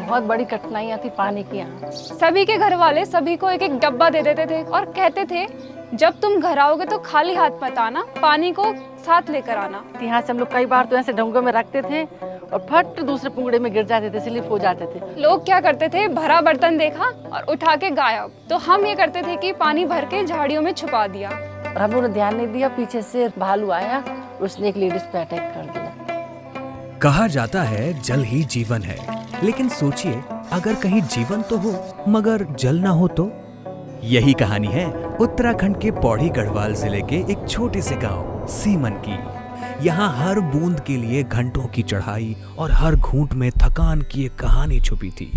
बहुत बड़ी कठिनाइयाँ थी पानी की यहाँ। सभी के घर वाले सभी को एक एक डब्बा दे देते थे और कहते थे जब तुम घर आओगे तो खाली हाथ मत आना, पानी को साथ लेकर आना। यहाँ से हम लोग कई बार तो ऐसे ढंगों में रखते थे और फट दूसरे पुंगड़े में गिर जाते थे, स्लिप हो जाते थे। लोग क्या करते थे, भरा बर्तन देखा और उठा के गायब। तो हम ये करते थे कि पानी भर के झाड़ियों में छुपा दिया। और हम लोगों ने ध्यान नहीं दिया, पीछे से भालू आया, उसने एक लेडीज पे अटैक कर दिया। कहा जाता है जल ही जीवन है, लेकिन सोचिए अगर कहीं जीवन तो हो मगर जल ना हो तो। यही कहानी है उत्तराखंड के पौड़ी गढ़वाल जिले के एक छोटे से गांव सीमन की। यहाँ हर बूंद के लिए घंटों की चढ़ाई और हर घूंट में थकान की एक कहानी छुपी थी।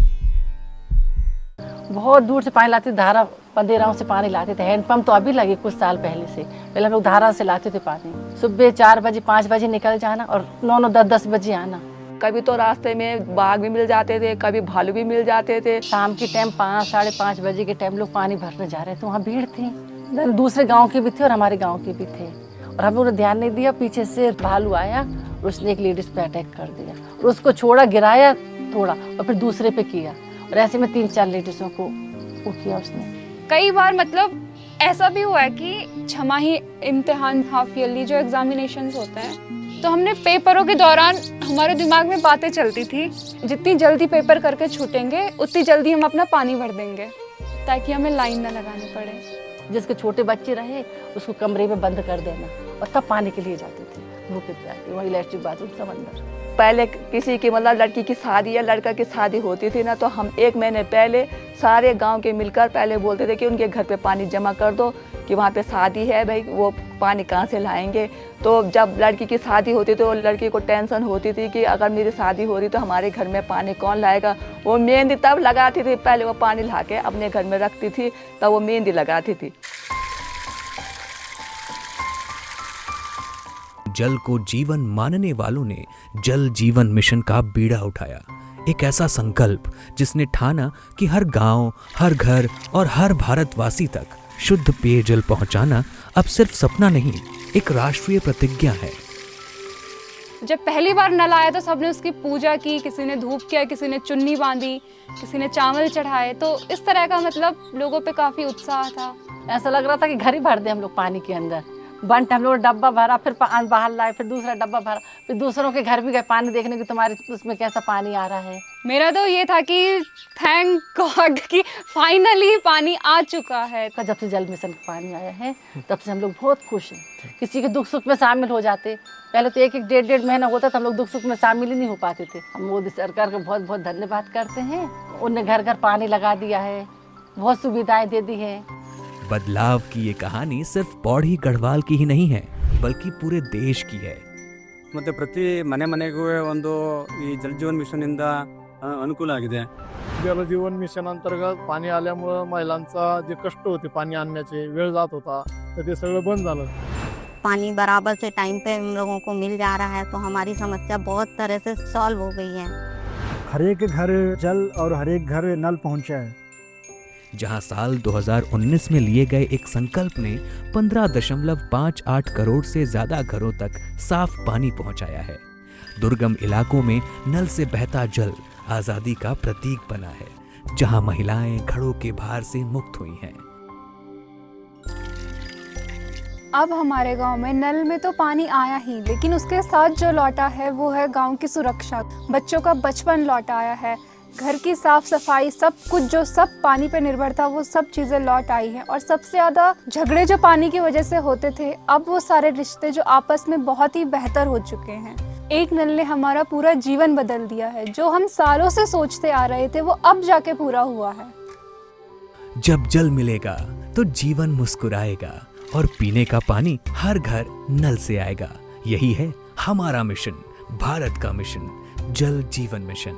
बहुत दूर से पानी लाते थे, धारा पंदेराओं से पानी लाते थे। हैंडपंप तो अभी लगे कुछ साल पहले से, पहले हम लोग धारा से लाते थे पानी। सुबह 4 बजे 5 बजे निकल जाना और 9 10 बजे आना। कभी तो रास्ते में बाघ भी मिल जाते थे, कभी भालू भी मिल जाते थे। शाम के टाइम 5 साढ़े 5 बजे के टाइम लोग पानी भरने जा रहे थे, वहाँ भीड़ थी। दूसरे गाँव के भी थे और हमारे गाँव के भी थे। और हम लोगों ने ध्यान नहीं दिया, पीछे से भालू आया, उसने एक लेडीज पे अटैक कर दिया और उसको छोड़ा, गिराया थोड़ा और फिर दूसरे पे किया। और ऐसे में 3-4 लेडीजों को वो किया उसने। कई बार मतलब ऐसा भी हुआ है कि छमाही इम्तिहान, हाफ ईयरली जो एग्जामिनेशंस होते हैं, तो हमने पेपरों के दौरान हमारे दिमाग में बातें चलती थी, जितनी जल्दी पेपर करके छूटेंगे उतनी जल्दी हम अपना पानी भर देंगे ताकि हमें लाइन ना लगानी पड़े। जिसके छोटे बच्चे रहे उसको कमरे में बंद कर देना और तब पानी के लिए जाते थे भूखे प्यासे, वहाँ इलेक्ट्रिक बाथरूम सब अंदर। पहले किसी की मतलब लड़की की शादी या लड़का की शादी होती थी ना, तो हम 1 महीने पहले सारे गांव के मिलकर पहले बोलते थे कि उनके घर पे पानी जमा कर दो कि वहाँ पे शादी है भाई, वो पानी कहाँ से लाएंगे। तो जब लड़की की शादी होती तो लड़की को टेंशन होती थी कि अगर मेरी शादी हो रही तो हमारे घर में पानी कौन लाएगा। वो मेहंदी तब लगाती थी, पहले वो पानी ला के अपने घर में रखती थी, तब वो मेहंदी लगाती थी। जल को जीवन मानने वालों ने जल जीवन मिशन का बीड़ा उठाया। एक ऐसा संकल्प जिसने ठाना कि हर गांव, हर घर और हर भारतवासी तक शुद्ध पेयजल पहुंचाना अब सिर्फ सपना नहीं, एक राष्ट्रीय प्रतिज्ञा है। जब पहली बार नल आया तो सबने उसकी पूजा की, किसी ने धूप किया, किसी ने चुन्नी बांधी, किसी ने चावल चढ़ाए। तो इस तरह का मतलब लोगों पे काफी उत्साह था। ऐसा लग रहा था कि घर ही भर दे हम लोग पानी के अंदर। बंट हम लोग डब्बा भरा, फिर बाहर लाए, फिर दूसरा डब्बा भरा, फिर दूसरों के घर भी गए पानी देखने की तुम्हारे उसमें कैसा पानी आ रहा है। मेरा तो ये था कि थैंक गॉड कि फाइनली पानी आ चुका है। जब से जल मिशन का पानी आया है तब से हम लोग बहुत खुश हैं। किसी के दुख सुख में शामिल हो जाते, पहले तो 1-1 डेढ़ महीना होता था हम लोग दुख सुख में शामिल ही नहीं हो पाते थे। हम मोदी सरकार का बहुत बहुत धन्यवाद करते हैं, उनने घर घर पानी लगा दिया है, बहुत सुविधाएं दे दी है। बदलाव की ये कहानी सिर्फ पौड़ी गढ़वाल की ही नहीं है, बल्कि पूरे देश की है। ಮತ್ತೆ ಪ್ರತಿ ಮನೆಗೂ ಒಂದು ಈ जल जीवन मिशन इंद अनुकूल आಗಿದೆ। जल जीवन मिशन अंतर्गत पाणी आल्यामुळे महिलांचा जे कष्ट होते पाणी आणण्याचे, वेळ जात होता, तर ते सगळं बंद झालं। पानी बराबर से टाइम पे हम लोगों को मिल जा रहा है तो हमारी समस्या बहुत तरह से सॉल्व हो गई है। हर एक घर जल और हर एक घर नल पहुंचा है। जहां साल 2019 में लिए गए एक संकल्प ने 15.58 करोड़ से ज्यादा घरों तक साफ पानी पहुंचाया है। दुर्गम इलाकों में नल से बहता जल आजादी का प्रतीक बना है, जहां महिलाएं घड़ों के भार से मुक्त हुई हैं। अब हमारे गांव में नल में तो पानी आया ही, लेकिन उसके साथ जो लौटा है वो है गांव की सुरक्षा। बच्चों का बचपन लौट आया है, घर की साफ सफाई, सब कुछ जो सब पानी पे निर्भर था वो सब चीज़ें लौट आई हैं। और सबसे ज़्यादा झगड़े जो पानी की वजह से होते थे, अब वो सारे रिश्ते जो आपस में बहुत ही बेहतर हो चुके हैं। एक नल ने हमारा पूरा जीवन बदल दिया है। जो हम सालों से सोचते आ रहे थे वो अब जाके पूरा हुआ है। जब जल मिलेगा तो जीवन मुस्कुराएगा और पीने का पानी हर घर नल से आएगा। यही है हमारा मिशन, भारत का मिशन, जल जीवन मिशन।